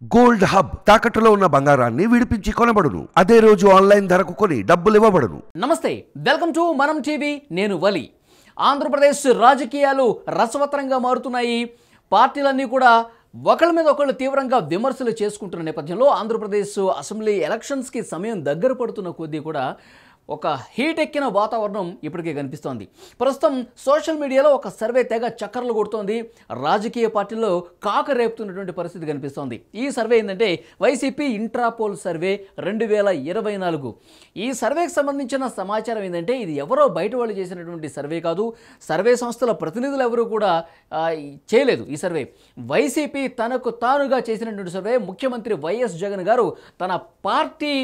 Gold hub తాకట్టులో ఉన్న బంగారాన్ని విడిపించి కొనబడును. అదే రోజు ఆన్లైన్ ధరకు కొని డబ్బులు ఇవ్వబడును. నమస్తే, వెల్కమ్ టు మనం టీవీ. నేను వలి. ఆంధ్రప్రదేశ్ రాజకీయాలు రసవత్తరంగా మారుతున్నాయి. పార్టీలన్నీ కూడా ఒకళ్ళ మీద ఒకళ్ళు తీవ్రంగా విమర్శలు చేసుకుంటున్న నేపథ్యంలో ఆంధ్రప్రదేశ్ అసెంబ్లీ ఎలక్షన్స్కి సమయం దగ్గర పడుతున్న కొద్దీ కూడా ఒక హీట్ ఎక్కిన వాతావరణం ఇప్పటికే కనిపిస్తోంది. ప్రస్తుతం సోషల్ మీడియాలో ఒక సర్వే తెగ చక్కర్లు కొడుతోంది. రాజకీయ పార్టీల్లో కాక రేపుతున్నటువంటి పరిస్థితి కనిపిస్తోంది. ఈ సర్వే ఏంటంటే వైసీపీ ఇంట్రాపోల్ సర్వే 2024. ఈ సర్వేకి సంబంధించిన సమాచారం ఏంటంటే ఇది ఎవరో బయట వాళ్ళు చేసినటువంటి సర్వే కాదు. సర్వే సంస్థల ప్రతినిధులు ఎవరు కూడా చేయలేదు ఈ సర్వే. వైసీపీ తనకు తానుగా చేసినటువంటి సర్వే. ముఖ్యమంత్రి వైఎస్ జగన్ గారు తన పార్టీ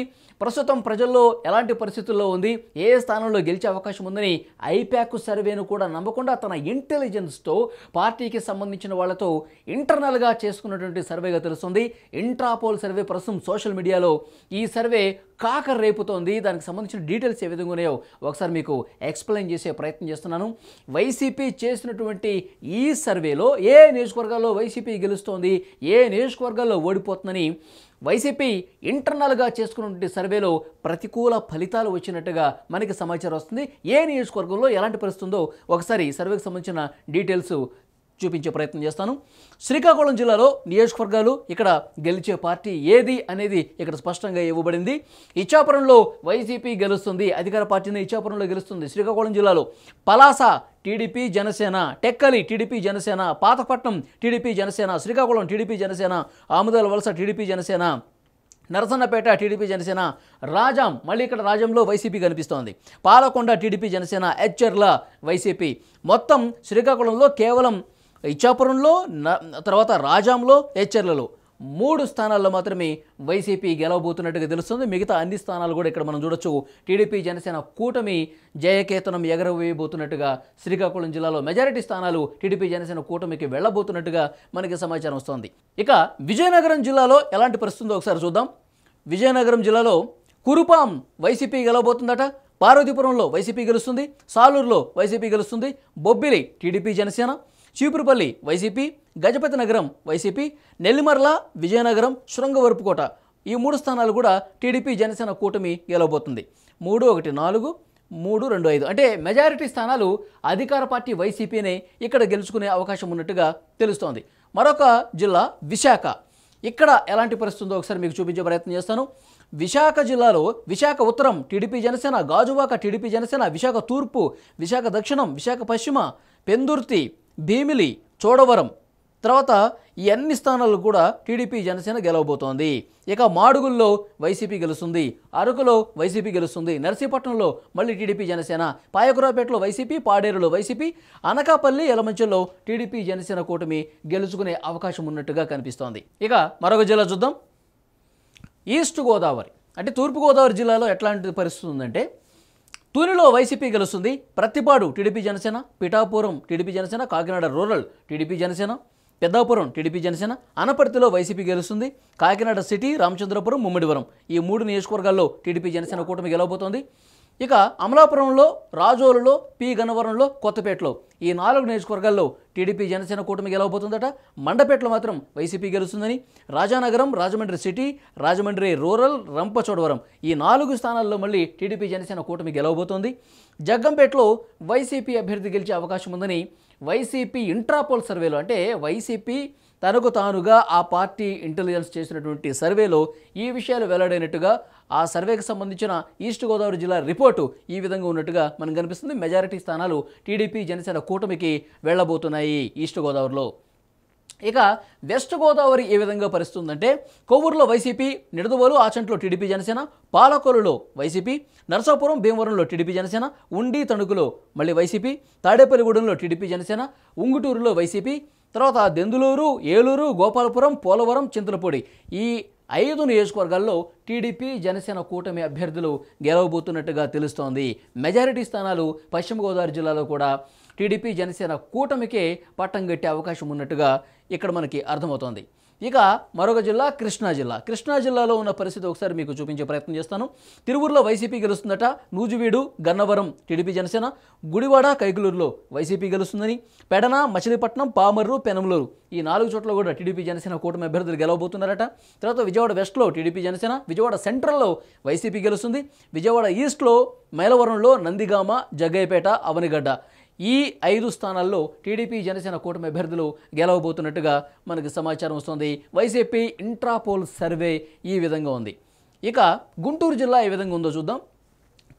ప్రస్తుతం ప్రజల్లో ఎలాంటి పరిస్థితుల్లో ఉంది, ఏ స్థానంలో గెలిచే అవకాశం ఉందని ఐప్యాక్ సర్వేను కూడా నమ్మకుండా తన ఇంటెలిజెన్స్తో పార్టీకి సంబంధించిన వాళ్ళతో ఇంటర్నల్గా చేసుకున్నటువంటి సర్వేగా తెలుస్తుంది. ఇంట్రాపోల్ సర్వే ప్రస్తుతం సోషల్ మీడియాలో ఈ సర్వే కాక రేపుతోంది. దానికి సంబంధించిన డీటెయిల్స్ ఏ విధంగా ఉన్నాయో ఒకసారి మీకు ఎక్స్ప్లెయిన్ చేసే ప్రయత్నం చేస్తున్నాను. వైసీపీ చేసినటువంటి ఈ సర్వేలో ఏ నియోజకవర్గాల్లో వైసీపీ గెలుస్తోంది, ఏ నియోజకవర్గాల్లో ఓడిపోతుందని వైసీపీ ఇంటర్నల్గా చేసుకున్నటువంటి సర్వేలో ప్రతికూల ఫలితాలు వచ్చినట్టుగా మనకి సమాచారం వస్తుంది. ఏ నియోజకవర్గంలో ఎలాంటి పరిస్థితి ఉందో ఒకసారి సర్వేకి సంబంధించిన డీటెయిల్స్ చూపించే ప్రయత్నం చేస్తాను. శ్రీకాకుళం జిల్లాలో నియోజకవర్గాలు, ఇక్కడ గెలిచే పార్టీ ఏది అనేది ఇక్కడ స్పష్టంగా ఇవ్వబడింది. ఇచ్చాపురంలో వైసీపీ గెలుస్తుంది, అధికార పార్టీని ఇచ్చాపురంలో గెలుస్తుంది. శ్రీకాకుళం జిల్లాలో Palasa TDP Janasena, Tekkali TDP Janasena, Pathapatnam TDP Janasena, Srikakulam TDP Janasena, Amudalavalasa TDP Janasena, Narasannapeta TDP Janasena, Rajam మళ్ళీ ఇక్కడ రాజంలో వైసీపీ కనిపిస్తోంది, పాలకొండ టీడీపీ జనసేన, ఎచ్చెర్ల వైసీపీ. మొత్తం శ్రీకాకుళంలో కేవలం ఇచ్చాపురంలో, తర్వాత రాజాంలో, ఎచ్చెర్లలో 3 స్థానాల్లో మాత్రమే వైసీపీ గెలవబోతున్నట్టుగా తెలుస్తుంది. మిగతా అన్ని స్థానాలు కూడా ఇక్కడ మనం చూడొచ్చు టీడీపీ జనసేన కూటమి జయకేతనం ఎగరవేయబోతున్నట్టుగా శ్రీకాకుళం జిల్లాలో మెజారిటీ స్థానాలు టీడీపీ జనసేన కూటమికి వెళ్ళబోతున్నట్టుగా మనకి సమాచారం వస్తోంది. ఇక విజయనగరం జిల్లాలో ఎలాంటి పరిస్థితి ఉందో ఒకసారి చూద్దాం. విజయనగరం జిల్లాలో కురుపాం వైసీపీ గెలవబోతుందట, పార్వతీపురంలో వైసీపీ గెలుస్తుంది, సాలూరులో వైసీపీ గెలుస్తుంది, బొబ్బిలి టీడీపీ జనసేన, చీపురుపల్లి వైసీపీ, గజపతి నగరం వైసీపీ, నెల్లిమర్ల, విజయనగరం, శృంగవరపుకోట ఈ 3 స్థానాలు కూడా టీడీపీ జనసేన కూటమి గెలవబోతుంది. 3, 1, 4, 3, 2, 5 అంటే మెజారిటీ స్థానాలు అధికార పార్టీ వైసీపీనే ఇక్కడ గెలుచుకునే అవకాశం ఉన్నట్టుగా తెలుస్తోంది. మరొక జిల్లా విశాఖ. ఇక్కడ ఎలాంటి పరిస్థితి ఉందో ఒకసారి మీకు చూపించే ప్రయత్నం చేస్తాను. విశాఖ జిల్లాలో విశాఖ ఉత్తరం టీడీపీ జనసేన, గాజువాక టీడీపీ జనసేన, విశాఖ తూర్పు, విశాఖ దక్షిణం, విశాఖ పశ్చిమ, పెందుర్తి, భీమిలి, చోడవరం, తర్వాత ఈ అన్ని స్థానాల్లో కూడా టీడీపీ జనసేన గెలవబోతోంది. ఇక మాడుగుల్లో వైసీపీ గెలుస్తుంది, అరకులో వైసీపీ గెలుస్తుంది, నర్సీపట్నంలో మళ్ళీ టీడీపీ జనసేన, పాయకురాపేటలో వైసీపీ, పాడేరులో వైసీపీ, అనకాపల్లి, యలమంచిలో టీడీపీ జనసేన కూటమి గెలుచుకునే అవకాశం ఉన్నట్టుగా కనిపిస్తోంది. ఇక మరొక జిల్లా చూద్దాం. ఈస్ట్ గోదావరి అంటే తూర్పుగోదావరి జిల్లాలో ఎట్లాంటి పరిస్థితి ఉందంటే తూనిలో వైసీపీ గెలుస్తుంది, Prathipadu TDP Janasena, Pithapuram TDP Janasena, Kakinada rural TDP Janasena, Peddapuram TDP Janasena, అనపర్తిలో వైసీపీ గెలుస్తుంది, కాకినాడ సిటీ, రామచంద్రపురం, ముమ్మిడివరం ఈ 3 నియోజకవర్గాల్లో టీడీపీ జనసేన కూటమి గెలవబోతోంది. ఇక అమలాపురంలో, రాజోలులో, పి గన్నవరంలో, కొత్తపేటలో ఈ 4 నియోజకవర్గాల్లో టీడీపీ జనసేన కూటమి గెలవబోతుందట. మండపేటలో మాత్రం వైసీపీ గెలుస్తుందని, రాజానగరం, రాజమండ్రి సిటీ, రాజమండ్రి రూరల్, రంపచోడవరం ఈ 4 స్థానాల్లో మళ్ళీ టీడీపీ జనసేన కూటమి గెలవబోతోంది. జగ్గంపేటలో వైసీపీ అభ్యర్థి గెలిచే అవకాశం ఉందని వైసీపీ ఇంట్రాపోల్ సర్వేలో, అంటే వైసీపీ తనకు తానుగా ఆ పార్టీ ఇంటెలిజెన్స్ చేసినటువంటి సర్వేలో ఈ విషయాలు వెల్లడైనట్టుగా ఆ సర్వేకి సంబంధించిన ఈస్ట్ గోదావరి జిల్లా రిపోర్టు ఈ విధంగా ఉన్నట్టుగా మనకు కనిపిస్తుంది. మెజారిటీ స్థానాలు టీడీపీ జనసేన కూటమికి వెళ్ళబోతున్నాయి ఈస్ట్ గోదావరిలో. ఇక వెస్ట్ గోదావరి ఏ విధంగా పరిస్థితుందంటే కొవ్వూరులో వైసీపీ, నిడదవోలు, ఆచంట్లో టీడీపీ జనసేన, పాలకొల్లులో వైసీపీ, నరసాపురం, భీమవరంలో టీడీపీ జనసేన, ఉండి తణుకులో మళ్ళీ వైసీపీ, తాడేపల్లిగూడెంలో టీడీపీ జనసేన, ఉంగుటూరులో వైసీపీ, తర్వాత దెందులూరు, ఏలూరు, గోపాలపురం, పోలవరం, చింతలపూడి ఈ 5 నియోజకవర్గాల్లో టీడీపీ జనసేన కూటమి అభ్యర్థులు గెలవబోతున్నట్టుగా తెలుస్తోంది. మెజారిటీ స్థానాలు పశ్చిమ గోదావరి జిల్లాలో కూడా టీడీపీ జనసేన కూటమికే పట్టం కట్టే అవకాశం ఉన్నట్టుగా ఇక్కడ మనకి అర్థమవుతోంది. ఇక మరొక జిల్లా కృష్ణా జిల్లా. కృష్ణా జిల్లాలో ఉన్న పరిస్థితి ఒకసారి మీకు చూపించే ప్రయత్నం చేస్తాను. తిరువూరులో వైసీపీ గెలుస్తుందట. నూజివీడు, గన్నవరం టీడీపీ జనసేన, గుడివాడ, కైకలూరులో వైసీపీ గెలుస్తుందని, పెడన, మచిలీపట్నం, పామర్రు, పెనమలూరు ఈ 4 చోట్ల కూడా టీడీపీ జనసేన కూటమి అభ్యర్థులు గెలవబోతున్నారట. తర్వాత విజయవాడ వెస్ట్లో టీడీపీ జనసేన, విజయవాడ సెంట్రల్లో వైసీపీ గెలుస్తుంది. విజయవాడ ఈస్ట్లో మైలవరంలో నందిగామ, జగ్గయ్యపేట, అవనిగడ్డ ఈ 5 స్థానాల్లో టీడీపీ జనసేన కూటమి అభ్యర్థులు గెలవబోతున్నట్టుగా మనకు సమాచారం వస్తుంది. వైసీపీ ఇంట్రాపోల్ సర్వే ఈ విధంగా ఉంది. ఇక గుంటూరు జిల్లా ఏ విధంగా ఉందో చూద్దాం.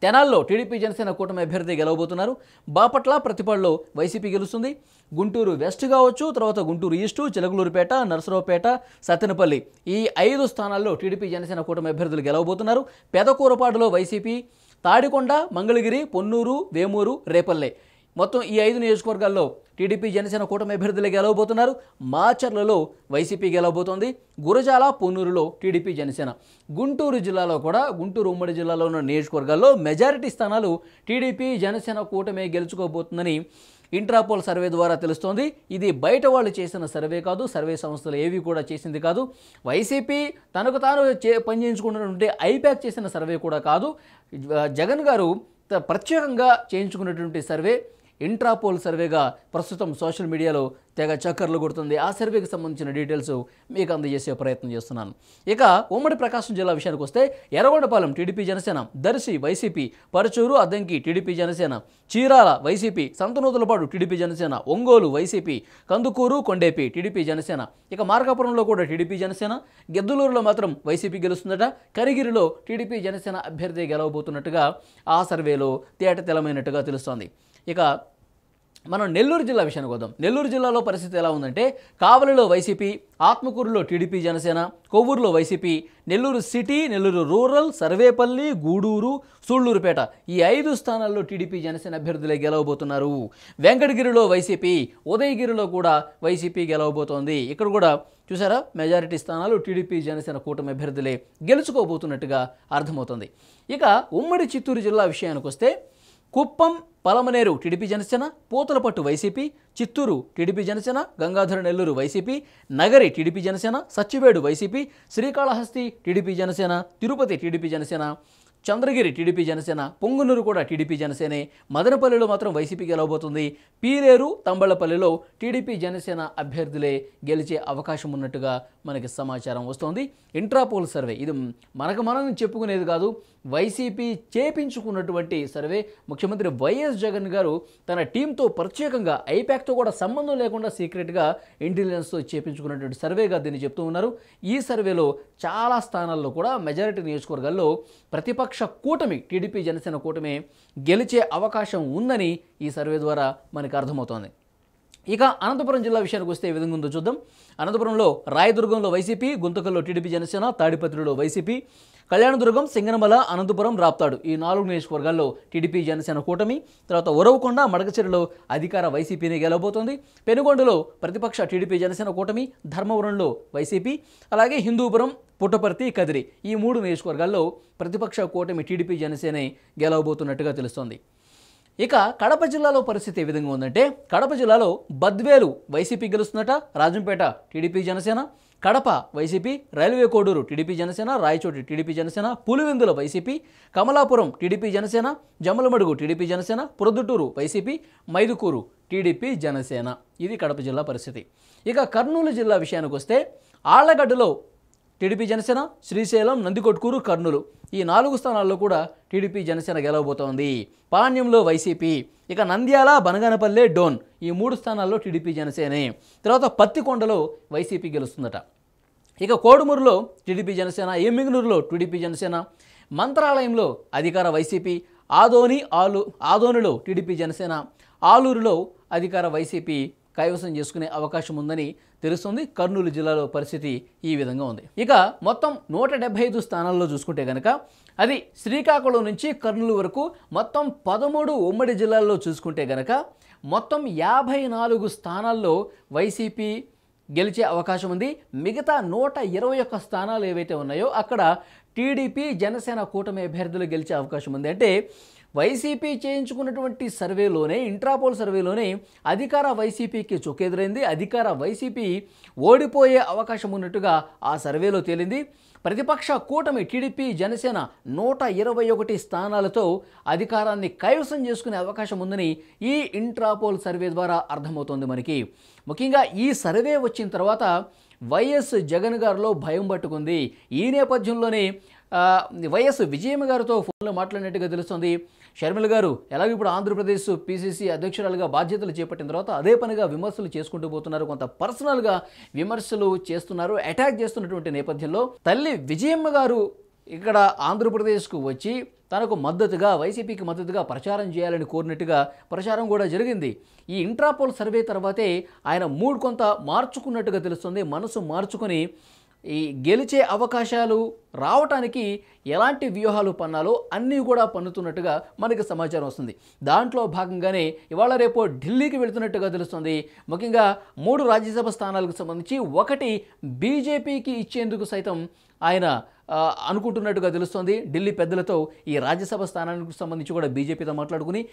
తెనాల్లో టీడీపీ జనసేన కూటమి అభ్యర్థి గెలవబోతున్నారు. బాపట్ల, ప్రతిపాడులో వైసీపీ గెలుస్తుంది. గుంటూరు వెస్ట్ కావచ్చు, తర్వాత గుంటూరు ఈస్టు, చిలకలూరుపేట, నరసరావుపేట, సత్తెనపల్లి ఈ 5 స్థానాల్లో టీడీపీ జనసేన కూటమి అభ్యర్థులు గెలవబోతున్నారు. పెదకూరపాడులో వైసీపీ, తాడికొండ, మంగళగిరి, పొన్నూరు, వేమూరు, రేపల్లె మొత్తం ఈ 5 నియోజకవర్గాల్లో టీడీపీ జనసేన కూటమి అభ్యర్థులు గెలవబోతున్నారు. మాచర్లలో వైసీపీ గెలవబోతోంది. గురజాల, పొన్నూరులో టీడీపీ జనసేన. గుంటూరు జిల్లాలో కూడా, గుంటూరు ఉమ్మడి జిల్లాలో ఉన్న నియోజకవర్గాల్లో మెజారిటీ స్థానాలు టీడీపీ జనసేన కూటమి గెలుచుకోబోతుందని ఇంట్రాపోల్ సర్వే ద్వారా తెలుస్తోంది. ఇది బయట వాళ్ళు చేసిన సర్వే కాదు, సర్వే సంస్థలు ఏవి కూడా చేసింది కాదు. వైసీపీ తనకు తాను పనిచేయించుకున్నటువంటి ఐప్యాక్ చేసిన సర్వే కూడా కాదు. జగన్ గారు ప్రత్యేకంగా చేయించుకున్నటువంటి సర్వే ఇంట్రాపోల్ సర్వేగా ప్రస్తుతం సోషల్ మీడియాలో తెగ చక్కర్లు కొడుతుంది. ఆ సర్వేకి సంబంధించిన డీటెయిల్స్ మీకు అందజేసే ప్రయత్నం చేస్తున్నాను. ఇక ఉమ్మడి ప్రకాశం జిల్లా విషయానికి వస్తే Yerragondapalem TDP Janasena, Darsi YCP, Parchur, Addanki TDP Janasena, Chirala YCP, Santhanuthalapadu TDP Janasena, Ongole YCP, Kandukur, Kondapi TDP Janasena. ఇక మార్కాపురంలో కూడా టీడీపీ జనసేన, గిద్దలూరులో మాత్రం వైసీపీ గెలుస్తుందట. కరిగిరిలో టీడీపీ జనసేన అభ్యర్థి గెలవబోతున్నట్టుగా ఆ సర్వేలో తేటతెల్లమైనట్టుగా తెలుస్తోంది. ఇక మనం నెల్లూరు జిల్లా విషయానికి వద్దాం. నెల్లూరు జిల్లాలో పరిస్థితి ఎలా ఉందంటే కావలిలో వైసీపీ, ఆత్మకూరులో టీడీపీ జనసేన, కొవ్వూరులో YCP, Nellore city, Nellore rural, Sarvepalli, Gudur, Sullurpeta ఈ 5 స్థానాల్లో టీడీపీ జనసేన అభ్యర్థులే గెలవబోతున్నారు. వెంకటగిరిలో వైసీపీ, ఉదయగిరిలో కూడా వైసీపీ గెలవబోతోంది. ఇక్కడ కూడా చూసారా మెజారిటీ స్థానాలు టీడీపీ జనసేన కూటమి అభ్యర్థులే గెలుచుకోబోతున్నట్టుగా అర్థమవుతుంది. ఇక ఉమ్మడి చిత్తూరు జిల్లా విషయానికి వస్తే Kuppam, Palamaner TDP Janasena, Puthalapattu YCP, Chittoor TDP Janasena, Gangadhara Nellore YCP, Nagari TDP Janasena, Satyavedu YCP, Srikalahasti TDP Janasena, Tirupati TDP Janasena, Chandragiri TDP Janasena, Punganur కూడా టీడీపీ జనసేనే. మదనపల్లిలో మాత్రం వైసీపీ గెలవబోతుంది. పీరేరు, తంబళ్లపల్లిలో టీడీపీ జనసేన అభ్యర్థులే గెలిచే అవకాశం ఉన్నట్టుగా మనకి సమాచారం వస్తోంది. ఇంట్రాపోల్ సర్వే ఇది మనం చెప్పుకునేది కాదు, వైసీపీ చేపించుకున్నటువంటి సర్వే. ముఖ్యమంత్రి వైఎస్ జగన్ గారు తన టీంతో ప్రత్యేకంగా ఐప్యాక్తో కూడా సంబంధం లేకుండా సీక్రెట్గా ఇంటెలిజెన్స్తో చేపించుకున్నటువంటి సర్వేగా దీన్ని చెప్తూ ఉన్నారు. ఈ సర్వేలో చాలా స్థానాల్లో కూడా మెజారిటీ నియోజకవర్గాల్లో ప్రతిపక్ష కూటమి టీడీపీ జనసేన కూటమి గెలిచే అవకాశం ఉందని ఈ సర్వే ద్వారా మనకు అర్థమవుతోంది. ఇక అనంతపురం జిల్లా విషయానికి వస్తే ఏ విధంగా ఉందో చూద్దాం. అనంతపురంలో రాయదుర్గంలో వైసీపీ, గుంతకల్లో టీడీపీ జనసేన, తాడిపత్రిలో వైసీపీ, కళ్యాణదుర్గం, సింగనమల, అనంతపురం, రాప్తాడు ఈ 4 నియోజకవర్గాల్లో టీడీపీ జనసేన కూటమి. తర్వాత ఉరవకొండ, మడకచెరులో అధికార వైసీపీని గెలవబోతోంది. పెనుగొండలో ప్రతిపక్ష టీడీపీ జనసేన కూటమి, ధర్మవరంలో వైసీపీ, అలాగే హిందూపురం, పుట్టపర్తి, కదిరి ఈ 3 నియోజకవర్గాల్లో ప్రతిపక్ష కూటమి టీడీపీ జనసేనే గెలవబోతున్నట్టుగా తెలుస్తోంది. ఇక కడప జిల్లాలో పరిస్థితి ఏ విధంగా ఉందంటే కడప జిల్లాలో బద్వేలు వైసీపీ గెలుస్తుందట, Rajampet TDP Janasena, Kadapa YCP, railway Koduru TDP Janasena, Rayachoti TDP Janasena, Pulivendula YCP, Kamalapuram TDP Janasena, Jammalamadugu TDP Janasena, Proddatur YCP, Mydukur TDP Janasena. ఇది కడప జిల్లా పరిస్థితి. ఇక కర్నూలు జిల్లా విషయానికి వస్తే ఆళ్లగడ్డలో టీడీపీ జనసేన, శ్రీశైలం, నందికొట్కూరు, కర్నూలు ఈ 4 స్థానాల్లో కూడా టీడీపీ జనసేన గెలవబోతోంది. పాణ్యంలో వైసీపీ, ఇక నంద్యాల, బనగానపల్లె, డోన్ ఈ 3 స్థానాల్లో టీడీపీ జనసేనే. తర్వాత పత్తికొండలో వైసీపీ గెలుస్తుందట. ఇక కోడుమూరులో టీడీపీ జనసేన, ఎమ్మిగనూరులో టీడీపీ జనసేన, మంత్రాలయంలో అధికార వైసీపీ, ఆదోనిలో టీడీపీ జనసేన, ఆలూరులో అధికార వైసీపీ కైవసం చేసుకునే అవకాశం ఉందని తెలుస్తుంది. కర్నూలు జిల్లాలో పరిస్థితి ఈ విధంగా ఉంది. ఇక మొత్తం 175 స్థానాల్లో చూసుకుంటే కనుక అది శ్రీకాకుళం నుంచి కర్నూలు వరకు మొత్తం 13 ఉమ్మడి జిల్లాల్లో చూసుకుంటే కనుక మొత్తం 54 స్థానాల్లో వైసీపీ గెలిచే అవకాశం ఉంది. మిగతా 121 స్థానాలు ఏవైతే ఉన్నాయో అక్కడ టీడీపీ జనసేన కూటమి అభ్యర్థులు గెలిచే అవకాశం ఉంది. అంటే వైసీపీ చేయించుకున్నటువంటి సర్వేలోనే, ఇంట్రాపోల్ సర్వేలోనే అధికార వైసీపీకి చొక్కెదురైంది. అధికార వైసీపీ ఓడిపోయే అవకాశం ఉన్నట్టుగా ఆ సర్వేలో తేలింది. ప్రతిపక్ష కూటమి టీడీపీ జనసేన 121 స్థానాలతో అధికారాన్ని కైవసం చేసుకునే అవకాశం ఉందని ఈ ఇంట్రాపోల్ సర్వే ద్వారా అర్థమవుతోంది మనకి. ముఖ్యంగా ఈ సర్వే వచ్చిన తర్వాత వైఎస్ జగన్ గారిలో భయం పట్టుకుంది. ఈ నేపథ్యంలోనే వైఎస్ విజయమ్మ గారితో ఫోన్లో మాట్లాడినట్టుగా తెలుస్తుంది. షర్మిల గారు ఎలాగో ఇప్పుడు ఆంధ్రప్రదేశ్ పీసీసీ అధ్యక్షురాలుగా బాధ్యతలు చేపట్టిన తర్వాత అదే పనిగా విమర్శలు చేసుకుంటూ పోతున్నారు. కొంత పర్సనల్గా విమర్శలు చేస్తున్నారు, అటాక్ చేస్తున్నటువంటి నేపథ్యంలో తల్లి విజయమ్మ గారు ఇక్కడ ఆంధ్రప్రదేశ్కు వచ్చి తనకు మద్దతుగా, వైసీపీకి మద్దతుగా ప్రచారం చేయాలని కోరినట్టుగా ప్రచారం కూడా జరిగింది. ఈ ఇంట్రాపోల్ సర్వే తర్వాతే ఆయన మూడ్ కొంత మార్చుకున్నట్టుగా తెలుస్తుంది. మనసు మార్చుకొని ఈ గెలిచే అవకాశాలు రావటానికి ఎలాంటి వ్యూహాలు పన్నాలో అన్నీ కూడా పన్నుతున్నట్టుగా మనకి సమాచారం వస్తుంది. దాంట్లో భాగంగానే ఇవాళ రేపు ఢిల్లీకి వెళుతున్నట్టుగా తెలుస్తుంది. ముఖ్యంగా 3 రాజ్యసభ స్థానాలకు సంబంధించి 1 బీజేపీకి ఇచ్చేందుకు సైతం ఆయన అనుకుంటున్నట్టుగా తెలుస్తోంది. ఢిల్లీ పెద్దలతో ఈ రాజ్యసభ స్థానానికి సంబంధించి కూడా బీజేపీతో మాట్లాడుకుని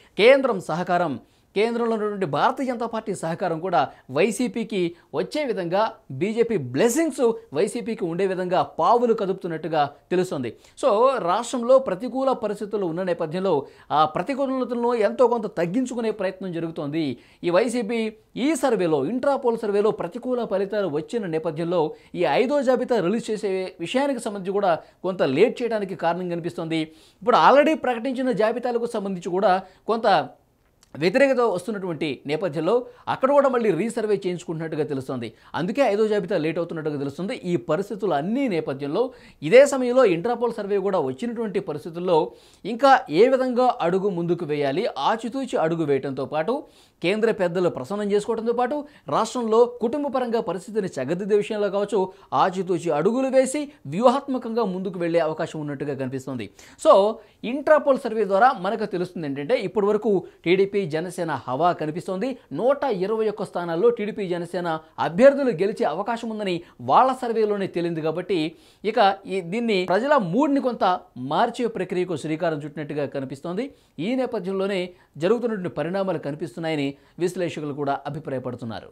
కేంద్రంలో ఉన్నటువంటి భారతీయ జనతా పార్టీ సహకారం కూడా వైసీపీకి వచ్చే విధంగా, బీజేపీ బ్లెస్సింగ్స్ వైసీపీకి ఉండే విధంగా పావులు కదుపుతున్నట్టుగా తెలుస్తుంది. సో రాష్ట్రంలో ప్రతికూల పరిస్థితులు ఉన్న నేపథ్యంలో ఆ ప్రతికూలతలను ఎంతో కొంత తగ్గించుకునే ప్రయత్నం జరుగుతోంది. ఈ వైసీపీ ఈ సర్వేలో, ఇంట్రాపోల్ సర్వేలో ప్రతికూల ఫలితాలు వచ్చిన నేపథ్యంలో ఈ 5వ జాబితా రిలీజ్ చేసే విషయానికి సంబంధించి కూడా కొంత లేట్ చేయడానికి కారణం కనిపిస్తోంది. ఇప్పుడు ఆల్రెడీ ప్రకటించిన జాబితాలకు సంబంధించి కూడా కొంత వ్యతిరేకత వస్తున్నటువంటి నేపథ్యంలో అక్కడ కూడా మళ్ళీ రీసర్వే చేయించుకుంటున్నట్టుగా తెలుస్తుంది. అందుకే 5వ జాబితా లేట్ అవుతున్నట్టుగా తెలుస్తుంది. ఈ పరిస్థితులు అన్ని నేపథ్యంలో ఇదే సమయంలో ఇంట్రాపోల్ సర్వే కూడా వచ్చినటువంటి పరిస్థితుల్లో ఇంకా ఏ విధంగా అడుగు ముందుకు వేయాలి, ఆచితూచి అడుగు వేయడంతో పాటు కేంద్ర పెద్దలు ప్రసన్నం చేసుకోవడంతో పాటు రాష్ట్రంలో కుటుంబపరంగా పరిస్థితిని చక్కదిద్దే విషయంలో కావచ్చు ఆచితూచి అడుగులు వేసి వ్యూహాత్మకంగా ముందుకు వెళ్లే అవకాశం ఉన్నట్టుగా కనిపిస్తుంది. సో ఇంట్రాపోల్ సర్వే ద్వారా మనకు తెలుస్తుంది ఏంటంటే ఇప్పటి వరకు టీడీపీ జనసేన హవా కనిపిస్తోంది. 121 స్థానాల్లో టీడీపీ జనసేన అభ్యర్థులు గెలిచే అవకాశం ఉందని వాళ్ళ సర్వేలోనే తేలింది. కాబట్టి ఇక దీన్ని ప్రజల మూడ్ని కొంత మార్చే ప్రక్రియకు శ్రీకారం చుట్టినట్టుగా కనిపిస్తోంది. ఈ నేపథ్యంలోనే జరుగుతున్నటువంటి పరిణామాలు కనిపిస్తున్నాయని విశ్లేషకులు కూడా అభిప్రాయపడుతున్నారు.